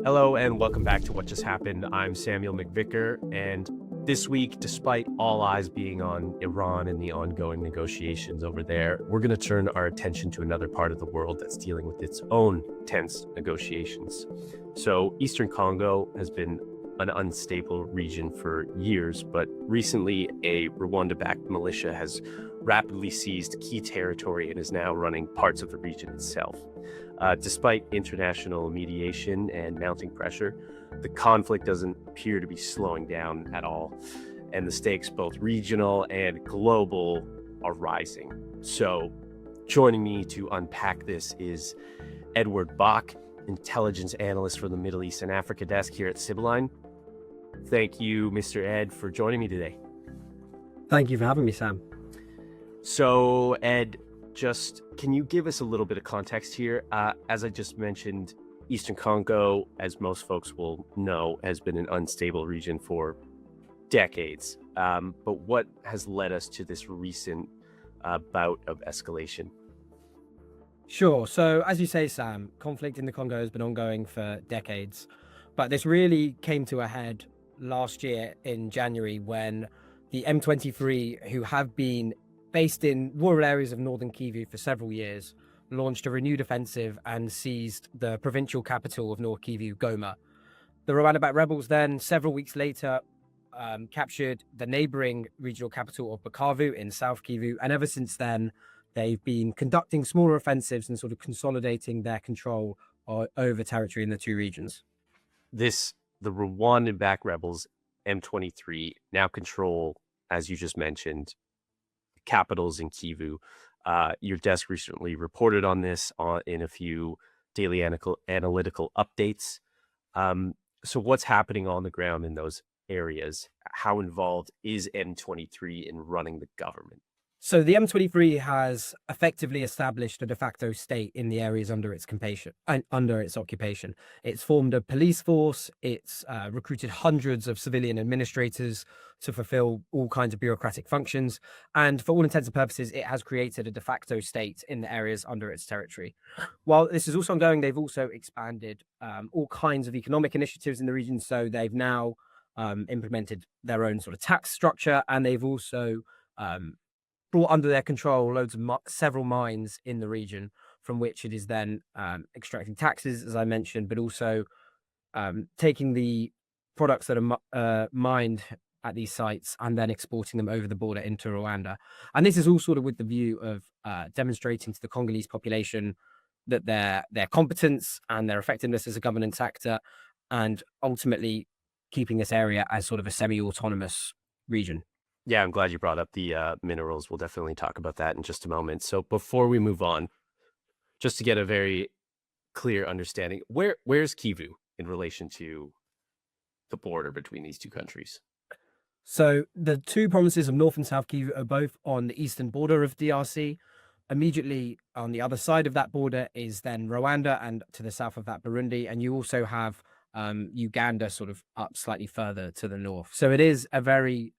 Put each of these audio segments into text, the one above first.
Hello and welcome back to What Just Happened. I'm Samuel McVicar, and this week, despite all eyes being on Iran and the ongoing negotiations over there, we're going to turn our attention to another part of the world that's dealing with its own tense negotiations. So, Eastern Congo has been an unstable region for years, but recently a Rwanda-backed militia has rapidly seized key territory and is now running parts of the region itself. Despite international mediation and mounting pressure, the conflict doesn't appear to be slowing down at all, and the stakes, both regional and global, are rising. So, joining me to unpack this is Edward Bach, intelligence analyst for the Middle East and Africa desk here at Sibylline. Thank you, Mr. Ed, for joining me today. Thank you for having me, Sam. So, Ed, can you give us a little bit of context here? As I just mentioned, Eastern Congo, as most folks will know, has been an unstable region for decades. But what has led us to this recent bout of escalation? Sure. So, as you say, Sam, conflict in the Congo has been ongoing for decades. But this really came to a head last year in January when the M23, who have been based in rural areas of northern Kivu for several years, launched a renewed offensive and seized the provincial capital of North Kivu, Goma. The Rwanda-backed rebels then, several weeks later, captured the neighboring regional capital of Bukavu in South Kivu. And ever since then, they've been conducting smaller offensives and sort of consolidating their control over territory in the two regions. The Rwandan-backed rebels, M23, now control, as you just mentioned, capitals in Kivu. Your desk recently reported on this in a few daily analytical updates. So what's happening on the ground in those areas? How involved is M23 in running the government? So the M23 has effectively established a de facto state in the areas under its occupation. It's formed a police force. It's recruited hundreds of civilian administrators to fulfill all kinds of bureaucratic functions. And for all intents and purposes, it has created a de facto state in the areas under its territory. While this is also ongoing, they've also expanded all kinds of economic initiatives in the region. So they've now implemented their own sort of tax structure, and they've also brought under their control several mines in the region from which it is then extracting taxes, as I mentioned, but also taking the products that are mined at these sites and then exporting them over the border into Rwanda. And this is all sort of with the view of demonstrating to the Congolese population that their competence and their effectiveness as a governance actor, and ultimately keeping this area as sort of a semi-autonomous region. Yeah, I'm glad you brought up the minerals. We'll definitely talk about that in just a moment. So before we move on, just to get a very clear understanding, where's Kivu in relation to the border between these two countries? So the two provinces of North and South Kivu are both on the eastern border of DRC. Immediately on the other side of that border is then Rwanda, and to the south of that, Burundi. And you also have Uganda sort of up slightly further to the north. So it is a very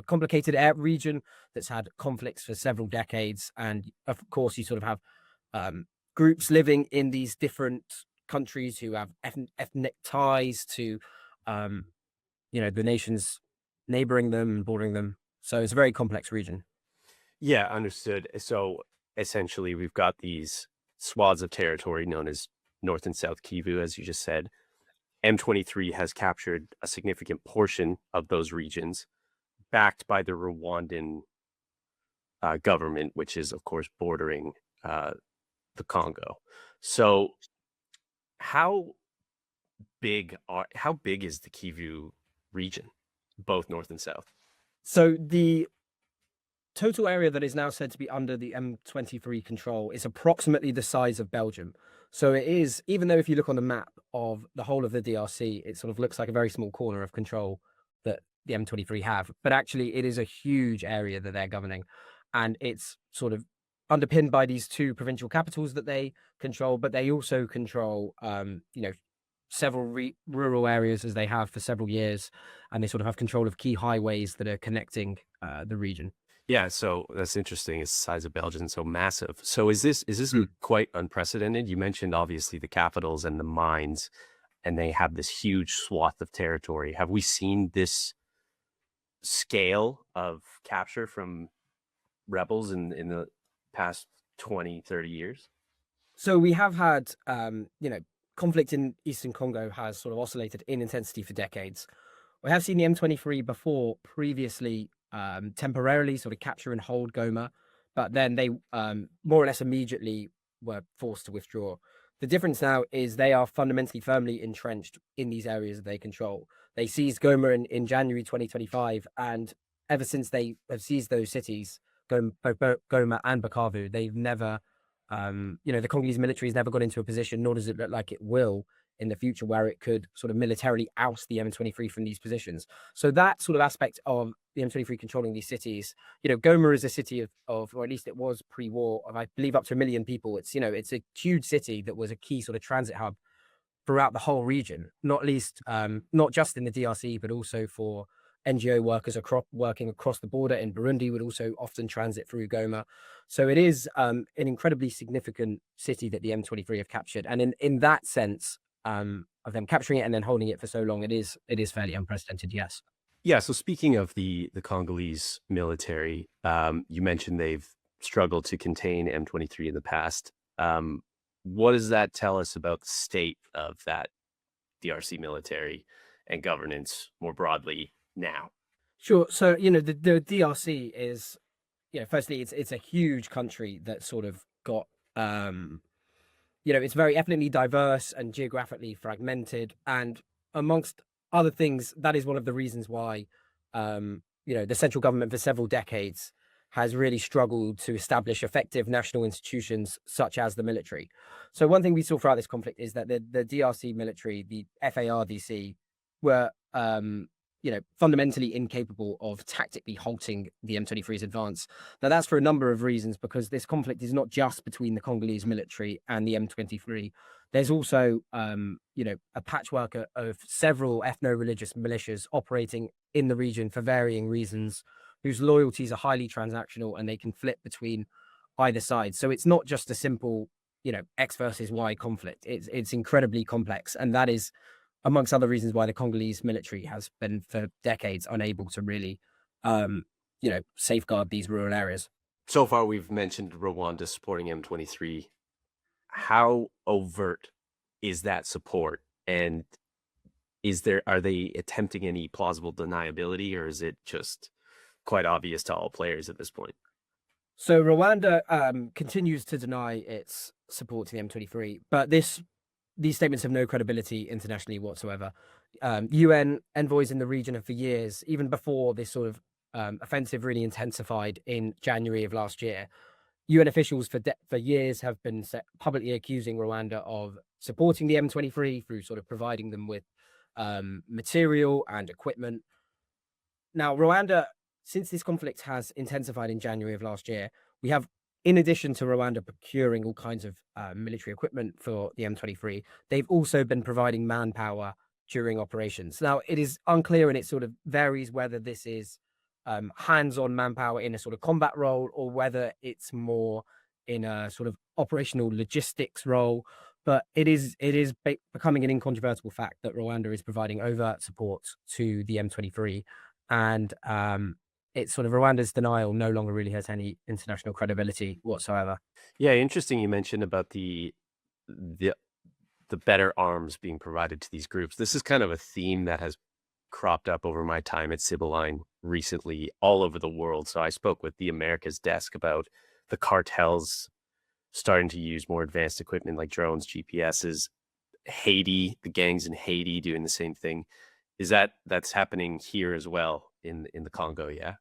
complicated region that's had conflicts for several decades. And of course, you sort of have groups living in these different countries who have ethnic ties to, the nations neighboring them and bordering them. So it's a very complex region. Yeah, understood. So essentially, we've got these swaths of territory known as North and South Kivu, as you just said. M23 has captured a significant portion of those regions, backed by the Rwandan government, which is, of course, bordering the Congo. So how big is the Kivu region, both north and south? So the total area that is now said to be under the M23 control is approximately the size of Belgium. So it is, even though if you look on the map of the whole of the DRC, it sort of looks like a very small corner of control that the M23 have, but actually it is a huge area that they're governing, and it's sort of underpinned by these two provincial capitals that they control, but they also control several rural areas, as they have for several years, and they sort of have control of key highways that are connecting the region. Yeah, so that's interesting. It's the size of Belgium, so massive. So is this Mm. quite unprecedented? You mentioned obviously the capitals and the mines, and they have this huge swath of territory. Have we seen this scale of capture from rebels in the past 20, 30 years? So we have had, conflict in Eastern Congo has sort of oscillated in intensity for decades. We have seen the M23 before previously temporarily sort of capture and hold Goma, but then they more or less immediately were forced to withdraw. The difference now is they are fundamentally firmly entrenched in these areas that they control. They seized Goma in January 2025, and ever since they have seized those cities, Goma and Bukavu, they've never, the Congolese military has never got into a position, nor does it look like it will in the future, where it could sort of militarily oust the M23 from these positions. So that sort of aspect of the M23 controlling these cities, Goma is a city of, or at least it was pre-war, of I believe up to 1 million people. It's, it's a huge city that was a key sort of transit hub throughout the whole region, not least, not just in the DRC, but also for NGO workers working across the border in Burundi would also often transit through Goma. So it is an incredibly significant city that the M23 have captured. And in that sense, of them capturing it and then holding it for so long, it is fairly unprecedented, yes. Yeah, so speaking of the Congolese military, you mentioned they've struggled to contain M23 in the past. What does that tell us about the state of that DRC military and governance more broadly now? Sure. So, the DRC is, firstly, it's a huge country that sort of got it's very ethnically diverse and geographically fragmented. And amongst other things, that is one of the reasons why, the central government for several decades has really struggled to establish effective national institutions such as the military. So one thing we saw throughout this conflict is that the DRC military, the FARDC, were fundamentally incapable of tactically halting the M23's advance. Now, that's for a number of reasons, because this conflict is not just between the Congolese military and the M23. There's also, a patchwork of several ethno-religious militias operating in the region for varying reasons, whose loyalties are highly transactional and they can flip between either side. So it's not just a simple, X versus Y conflict. It's incredibly complex, and that is amongst other reasons why the Congolese military has been for decades unable to really, safeguard these rural areas. So far, we've mentioned Rwanda supporting M23. How overt is that support? And are they attempting any plausible deniability, or is it just quite obvious to all players at this point? So Rwanda continues to deny its support to the M23, but these statements have no credibility internationally whatsoever. UN envoys in the region have for years, even before this sort of offensive really intensified in January of last year, UN officials for years have been publicly accusing Rwanda of supporting the M23 through sort of providing them with material and equipment. Now, Rwanda, since this conflict has intensified in January of last year, we have, in addition to Rwanda procuring all kinds of military equipment for the M23, they've also been providing manpower during operations. Now, it is unclear and it sort of varies whether this is hands-on manpower in a sort of combat role or whether it's more in a sort of operational logistics role. But it is becoming an incontrovertible fact that Rwanda is providing overt support to the M23, and it's sort of Rwanda's denial no longer really has any international credibility whatsoever. Yeah, interesting. You mentioned about the the better arms being provided to these groups. This is kind of a theme that has cropped up over my time at Sibylline recently all over the world. So I spoke with the Americas desk about the cartels starting to use more advanced equipment like drones, GPSs. Haiti, the gangs in Haiti doing the same thing. That's happening here as well in the Congo? Yeah.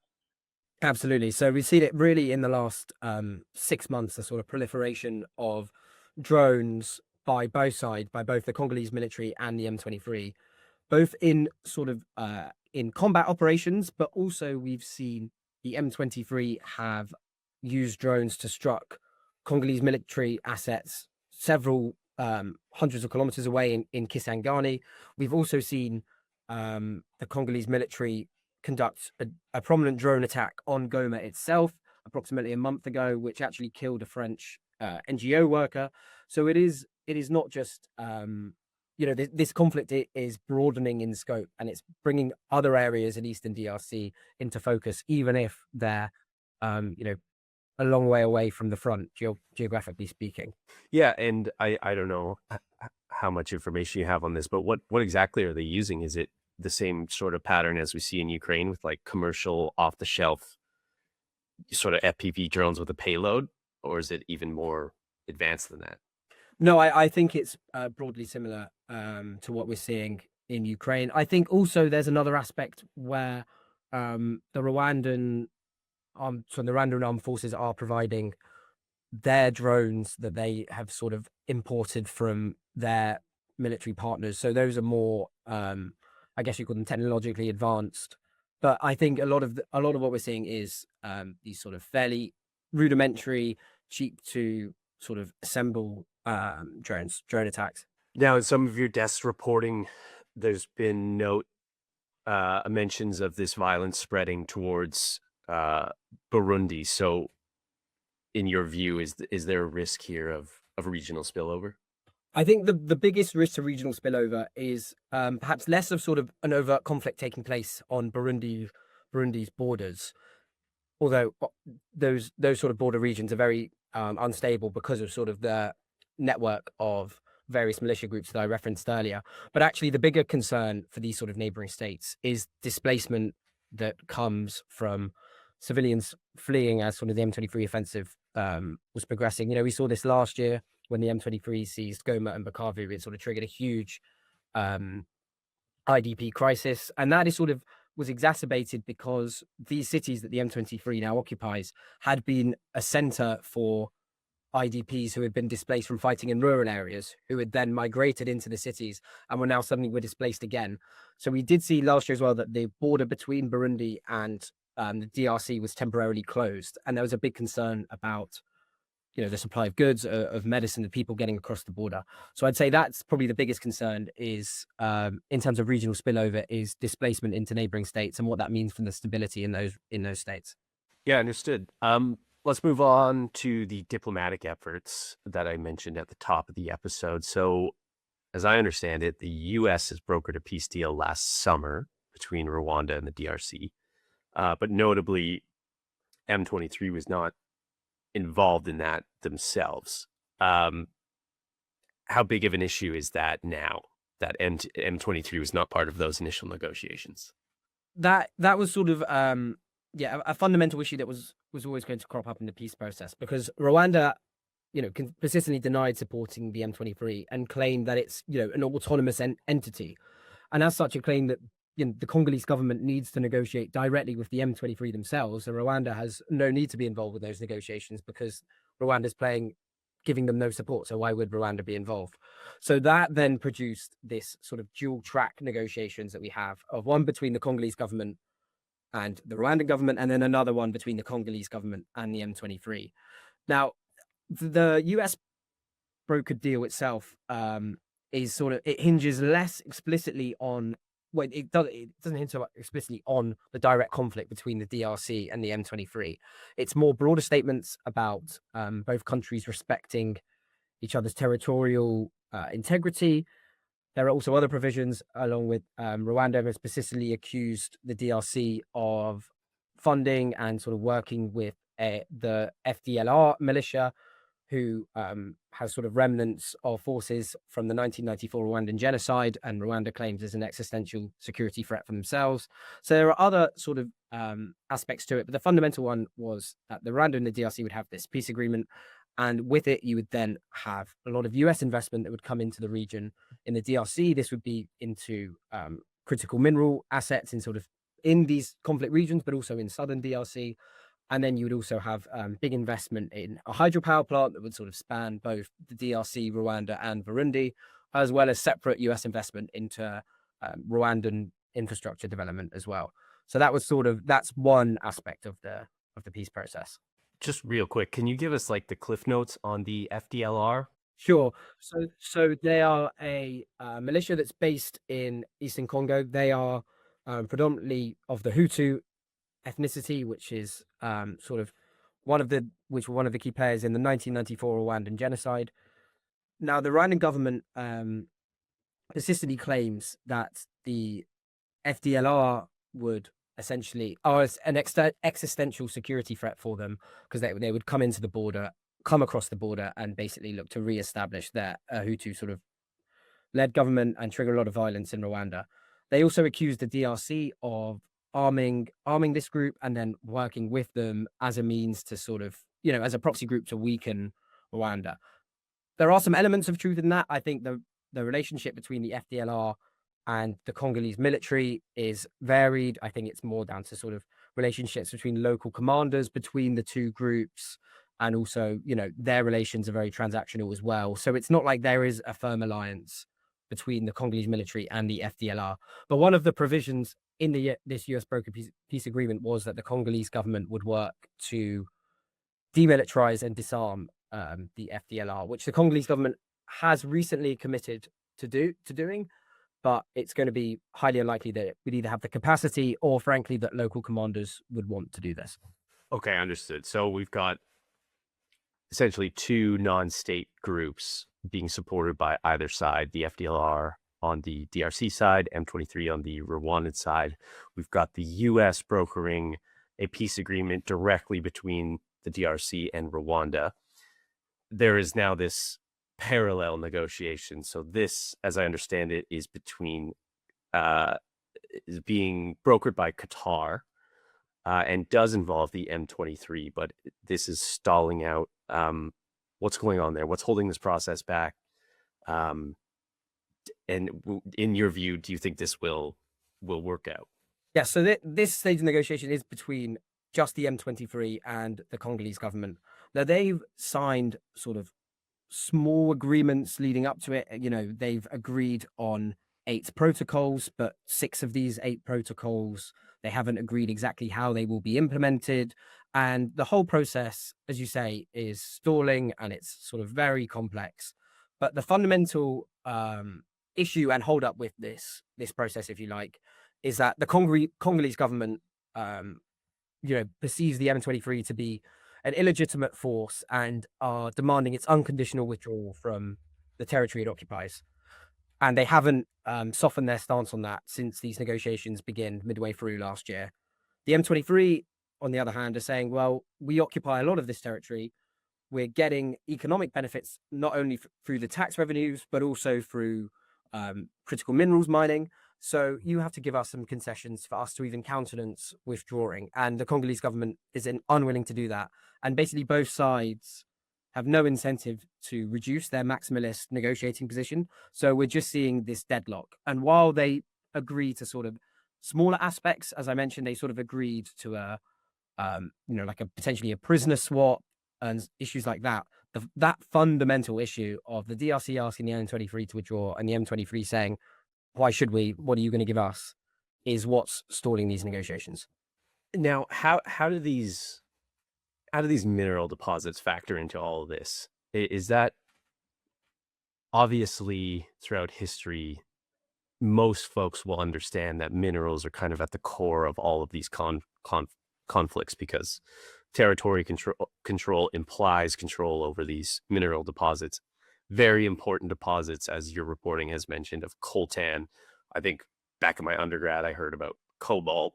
Absolutely. So we've seen it really in the last 6 months, the sort of proliferation of drones by both sides, by both the Congolese military and the M23, both in sort of in combat operations, but also we've seen the M23 have used drones to struck Congolese military assets several hundreds of kilometers away in Kisangani. We've also seen the Congolese military conduct a prominent drone attack on Goma itself approximately a month ago, which actually killed a French NGO worker. So it is not just this conflict is broadening in scope, and it's bringing other areas in Eastern DRC into focus, even if they're a long way away from the front, geographically speaking. Yeah, and I don't know how much information you have on this, but what exactly are they using? Is it the same sort of pattern as we see in Ukraine with like commercial off the shelf sort of FPV drones with a payload, or is it even more advanced than that? No, I think it's broadly similar to what we're seeing in Ukraine. I think also there's another aspect where the Rwandan armed forces are providing their drones that they have sort of imported from their military partners. So those are more, I guess you call them technologically advanced. But I think a lot of what we're seeing is these sort of fairly rudimentary, cheap to sort of assemble drone attacks. Now, in some of your desk reporting, there's been mentions of this violence spreading towards Burundi. So, in your view, is there a risk here of regional spillover? I think the biggest risk to regional spillover is perhaps less of sort of an overt conflict taking place on Burundi's borders, although those sort of border regions are very unstable because of sort of the network of various militia groups that I referenced earlier. But actually, the bigger concern for these sort of neighboring states is displacement that comes from civilians fleeing as sort of the M23 offensive was progressing. We saw this last year when the M23 seized Goma and Bukavu. It sort of triggered a huge IDP crisis, and that is sort of was exacerbated because these cities that the M23 now occupies had been a center for IDPs who had been displaced from fighting in rural areas, who had then migrated into the cities and were now suddenly were displaced again. So we did see last year as well that the border between Burundi and the DRC was temporarily closed, and there was a big concern about the supply of goods, of medicine, of people getting across the border. So I'd say that's probably the biggest concern is in terms of regional spillover is displacement into neighboring states and what that means for the stability in those states. Yeah, understood. Let's move on to the diplomatic efforts that I mentioned at the top of the episode. So, as I understand it, the U.S. has brokered a peace deal last summer between Rwanda and the DRC. But notably, M23 was not involved in that themselves. How big of an issue is that now that M23 was not part of those initial negotiations? That was sort of a fundamental issue that was always going to crop up in the peace process, because Rwanda consistently denied supporting the M23 and claimed that it's an autonomous entity, and as such a claim that the Congolese government needs to negotiate directly with the M23 themselves. So Rwanda has no need to be involved with those negotiations because Rwanda's giving them no support. So why would Rwanda be involved? So that then produced this sort of dual track negotiations that we have, of one between the Congolese government and the Rwandan government, and then another one between the Congolese government and the M23. Now, the US brokered deal itself is sort of, it hinges less explicitly on, well, it doesn't hint so explicitly on the direct conflict between the DRC and the M23. It's more broader statements about both countries respecting each other's territorial integrity. There are also other provisions, along with Rwanda has specifically accused the DRC of funding and sort of working with the FDLR militia, who has sort of remnants of forces from the 1994 Rwandan genocide, and Rwanda claims as an existential security threat for themselves. So there are other sort of aspects to it, but the fundamental one was that the Rwanda and the DRC would have this peace agreement, and with it, you would then have a lot of US investment that would come into the region. In the DRC, this would be into critical mineral assets in these conflict regions, but also in southern DRC. And then you would also have big investment in a hydropower plant that would sort of span both the DRC, Rwanda, and Burundi, as well as separate US investment into Rwandan infrastructure development as well. So that's one aspect of the peace process. Just real quick, can you give us like the cliff notes on the FDLR? Sure. So they are a militia that's based in Eastern Congo. They are predominantly of the Hutu ethnicity, which is sort of one of the key players in the 1994 Rwandan genocide. Now, the Rwandan government persistently claims that the FDLR would essentially are an existential security threat for them, because they would come across the border, and basically look to re-establish their Hutu sort of led government and trigger a lot of violence in Rwanda. They also accused the DRC of arming this group and then working with them as a means to sort of, as a proxy group to weaken Rwanda. There are some elements of truth in that. I think the relationship between the FDLR and the Congolese military is varied. I think it's more down to sort of relationships between local commanders between the two groups. And also, their relations are very transactional as well. So it's not like there is a firm alliance between the Congolese military and the FDLR. But one of the provisions in this US broker peace agreement was that the Congolese government would work to demilitarize and disarm the FDLR, which the Congolese government has recently committed to doing. But it's going to be highly unlikely that it would either have the capacity or, frankly, that local commanders would want to do this. Okay, understood. So we've got essentially two non-state groups being supported by either side, the FDLR on the DRC side, M23 on the Rwandan side. We've got the US brokering a peace agreement directly between the DRC and Rwanda. There is now this parallel negotiation. So this, as I understand it, is being brokered by Qatar, and does involve the M23, but this is stalling out. What's going on there? What's holding this process back? And in your view, do you think this will work out? Yeah, so this stage of negotiation is between just the M23 and the Congolese government. Now, they've signed sort of small agreements leading up to it. They've agreed on 8 protocols, but 6 of these 8 protocols, they haven't agreed exactly how they will be implemented. And the whole process, as you say, is stalling, and it's sort of very complex. But the fundamental issue and hold up with this process, if you like, is that the Congolese government, perceives the M23 to be an illegitimate force and are demanding its unconditional withdrawal from the territory it occupies. And they haven't softened their stance on that since these negotiations began midway through last year. The M23, on the other hand, are saying, well, we occupy a lot of this territory. We're getting economic benefits, not only through the tax revenues, but also through critical minerals mining. So you have to give us some concessions for us to even countenance withdrawing. And the Congolese government is unwilling to do that. And basically both sides have no incentive to reduce their maximalist negotiating position. So we're just seeing this deadlock. And while they agree to sort of smaller aspects, as I mentioned, they sort of agreed to like potentially a prisoner swap and issues like that. That fundamental issue of the DRC asking the M23 to withdraw and the M23 saying, why should we? What are you going to give us? Is what's stalling these negotiations. Now, how do these mineral deposits factor into all of this? Is that obviously throughout history, most folks will understand that minerals are kind of at the core of all of these conflicts, because territory control implies control over these mineral deposits. Very important deposits, as your reporting has mentioned, of coltan. I think back in my undergrad, I heard about cobalt.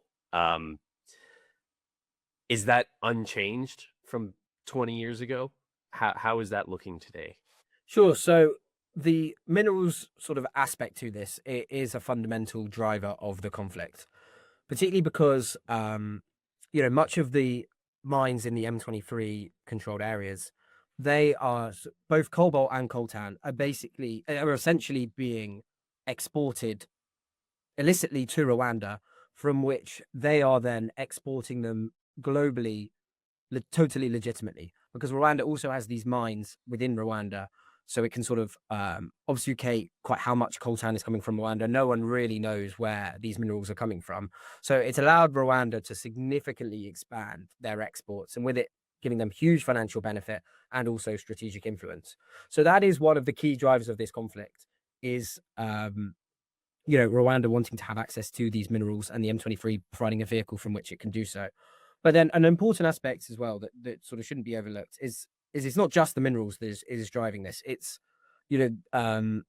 Is that unchanged from 20 years ago? How is that looking today? Sure. So the minerals sort of aspect to this, it is a fundamental driver of the conflict, particularly because, much of the mines in the M23 controlled areas, they are both cobalt and coltan are essentially being exported illicitly to Rwanda, from which they are then exporting them globally, totally legitimately, because Rwanda also has these mines within Rwanda. So it can sort of obfuscate quite how much coltan is coming from Rwanda. No one really knows where these minerals are coming from. So it's allowed Rwanda to significantly expand their exports, and with it giving them huge financial benefit and also strategic influence. So that is one of the key drivers of this conflict, is Rwanda wanting to have access to these minerals and the M23 providing a vehicle from which it can do so. But then an important aspect as well that sort of shouldn't be overlooked is it's not just the minerals that is driving this. It's you know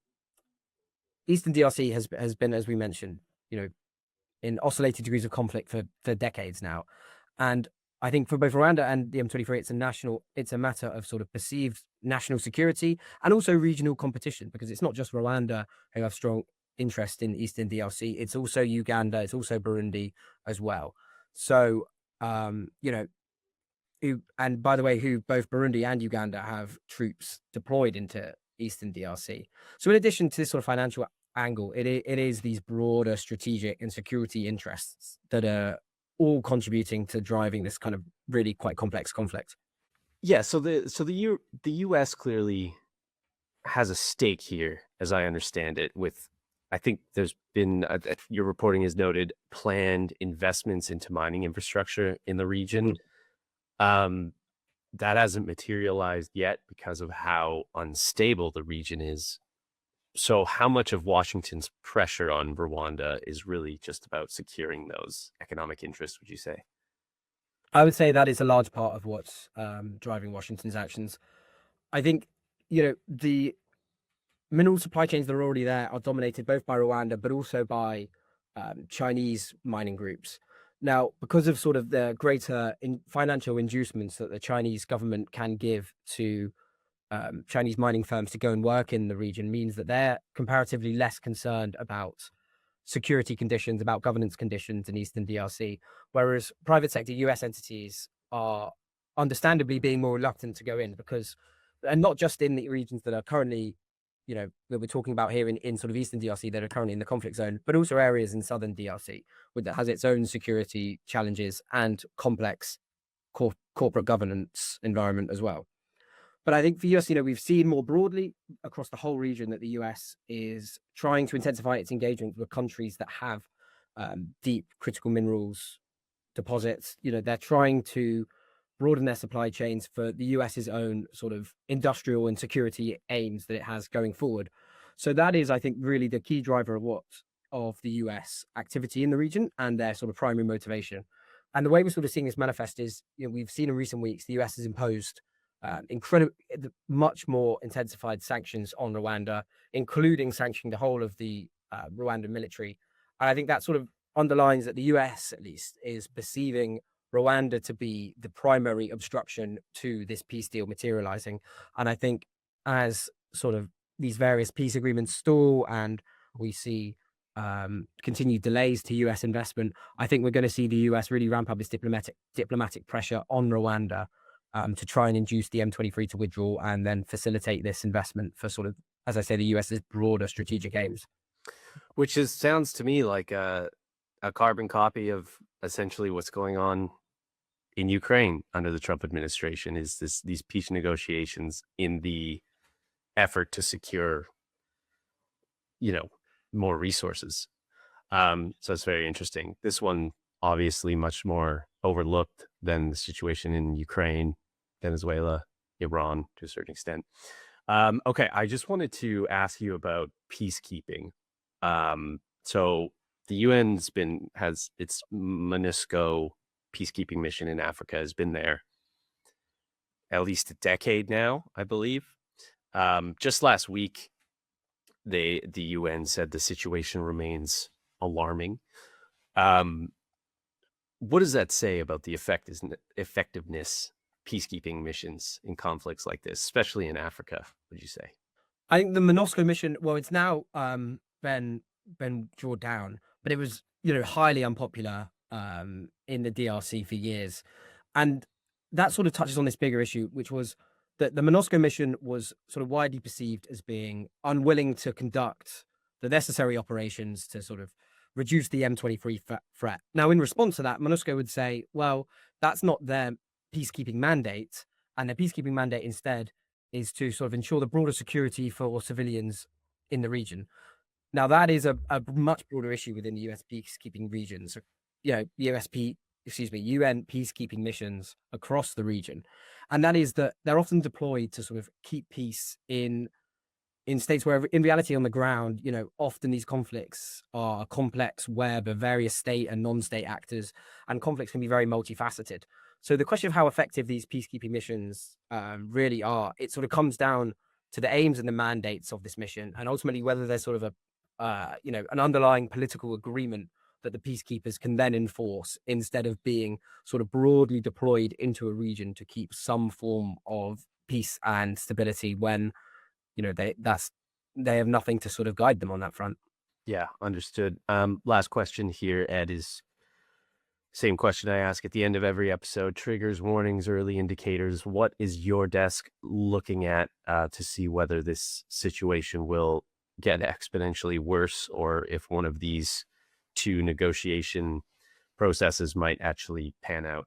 Eastern DRC has been, as we mentioned, in oscillating degrees of conflict for decades now, and I think for both Rwanda and the M23, it's a matter of sort of perceived national security and also regional competition, because it's not just Rwanda who have strong interest in Eastern DRC. It's also Uganda, it's also Burundi as well. So, and by the way, who both Burundi and Uganda have troops deployed into Eastern DRC. So, in addition to this sort of financial angle, it is these broader strategic and security interests that are all contributing to driving this kind of really quite complex conflict. Yeah, so the U.S. clearly has a stake here, as I understand it. With, I think there's been, your reporting has noted, planned investments into mining infrastructure in the region. That hasn't materialized yet because of how unstable the region is. So how much of Washington's pressure on Rwanda is really just about securing those economic interests, would you say? I would say that is a large part of what's driving Washington's actions. I think, the mineral supply chains that are already there are dominated both by Rwanda, but also by Chinese mining groups. Now, because of sort of the greater financial inducements that the Chinese government can give to Chinese mining firms to go and work in the region, means that they're comparatively less concerned about security conditions, about governance conditions in Eastern DRC, whereas private sector US entities are understandably being more reluctant to go in because, and not just in the regions that are currently, that we're talking about here in sort of Eastern DRC that are currently in the conflict zone, but also areas in Southern DRC that has its own security challenges and complex corporate governance environment as well. But I think for us, we've seen more broadly across the whole region that the US is trying to intensify its engagement with countries that have deep critical minerals deposits. They're trying to broaden their supply chains for the US's own sort of industrial and security aims that it has going forward. So that is, I think, really the key driver of the US activity in the region and their sort of primary motivation. And the way we're sort of seeing this manifest is, we've seen in recent weeks, the US has imposed much more intensified sanctions on Rwanda, including sanctioning the whole of the Rwandan military. And I think that sort of underlines that the US, at least, is perceiving Rwanda to be the primary obstruction to this peace deal materializing. And I think as sort of these various peace agreements stall and we see continued delays to US investment, I think we're going to see the US really ramp up its diplomatic pressure on Rwanda to try and induce the M23 to withdraw and then facilitate this investment for sort of, as I say, the US's broader strategic aims. Which sounds to me like a carbon copy of essentially what's going on in Ukraine under the Trump administration, is these peace negotiations in the effort to secure, more resources. So it's very interesting. This one obviously much more overlooked than the situation in Ukraine, Venezuela, Iran to a certain extent. Okay, I just wanted to ask you about peacekeeping. So the UN's has its MONUSCO peacekeeping mission in Africa has been there at least a decade now, I believe. Just last week, the UN said the situation remains alarming. What does that say about the effectiveness peacekeeping missions in conflicts like this, especially in Africa, would you say? I think the MONUSCO mission, well, it's now been drawn down, but it was, highly unpopular in the DRC for years. And that sort of touches on this bigger issue, which was that the MONUSCO mission was sort of widely perceived as being unwilling to conduct the necessary operations to sort of reduce the M23 threat. Now, in response to that, MONUSCO would say, well, that's not their peacekeeping mandate, and their peacekeeping mandate instead is to sort of ensure the broader security for civilians in the region. Now, that is a much broader issue within the US peacekeeping regions. UN peacekeeping missions across the region. And that is that they're often deployed to sort of keep peace in in states where in reality on the ground, often these conflicts are a complex web of various state and non-state actors, and conflicts can be very multifaceted. So the question of how effective these peacekeeping missions really are, it sort of comes down to the aims and the mandates of this mission, and ultimately whether there's sort of an underlying political agreement that the peacekeepers can then enforce instead of being sort of broadly deployed into a region to keep some form of peace and stability when they have nothing to sort of guide them on that front. Yeah, understood. Last question here, Ed, is same question I ask at the end of every episode: triggers, warnings, early indicators. What is your desk looking at to see whether this situation will get exponentially worse, or if one of these two negotiation processes might actually pan out?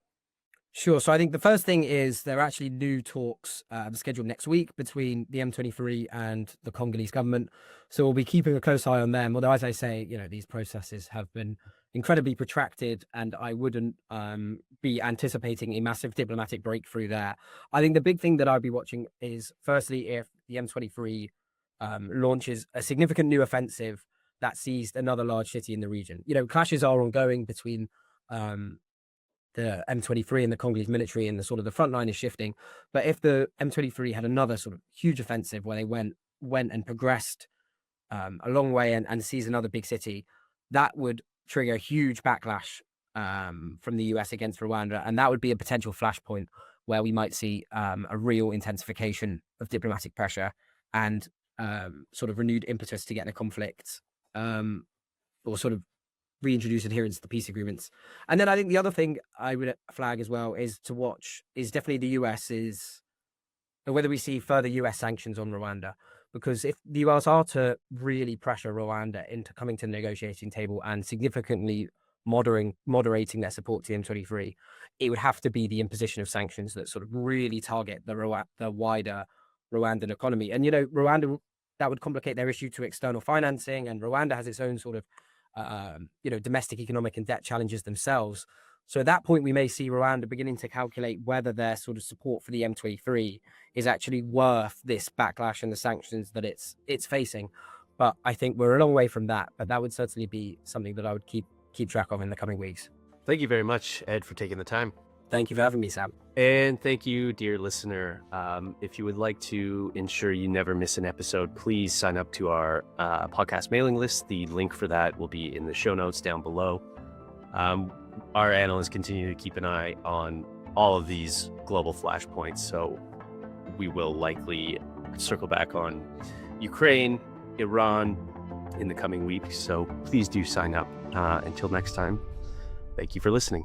Sure. So I think the first thing is there are actually new talks scheduled next week between the M23 and the Congolese government. So we'll be keeping a close eye on them. Although, as I say, these processes have been incredibly protracted, and I wouldn't be anticipating a massive diplomatic breakthrough there. I think the big thing that I'd be watching is, firstly, if the M23 launches a significant new offensive that seized another large city in the region. Clashes are ongoing between the M23 and the Congolese military, and the sort of the front line is shifting. But if the M23 had another sort of huge offensive where they went and progressed a long way and seized another big city, that would trigger a huge backlash from the US against Rwanda. And that would be a potential flashpoint where we might see a real intensification of diplomatic pressure and sort of renewed impetus to get the conflict or sort of reintroduce adherence to the peace agreements. And then I think the other thing I would flag as well is to watch is definitely the US's, whether we see further US sanctions on Rwanda. Because if the US are to really pressure Rwanda into coming to the negotiating table and significantly moderating their support to the M23, it would have to be the imposition of sanctions that sort of really target the wider Rwandan economy. And, Rwanda, that would complicate their issue to external financing, and Rwanda has its own sort of domestic economic and debt challenges themselves. So at that point, we may see Rwanda beginning to calculate whether their sort of support for the M23 is actually worth this backlash and the sanctions that it's facing. But I think we're a long way from that. But that would certainly be something that I would keep track of in the coming weeks. Thank you very much, Ed, for taking the time. Thank you for having me, Sam. And thank you, dear listener. If you would like to ensure you never miss an episode, please sign up to our podcast mailing list. The link for that will be in the show notes down below. Our analysts continue to keep an eye on all of these global flashpoints, so we will likely circle back on Ukraine, Iran in the coming weeks. So please do sign up. Until next time, thank you for listening.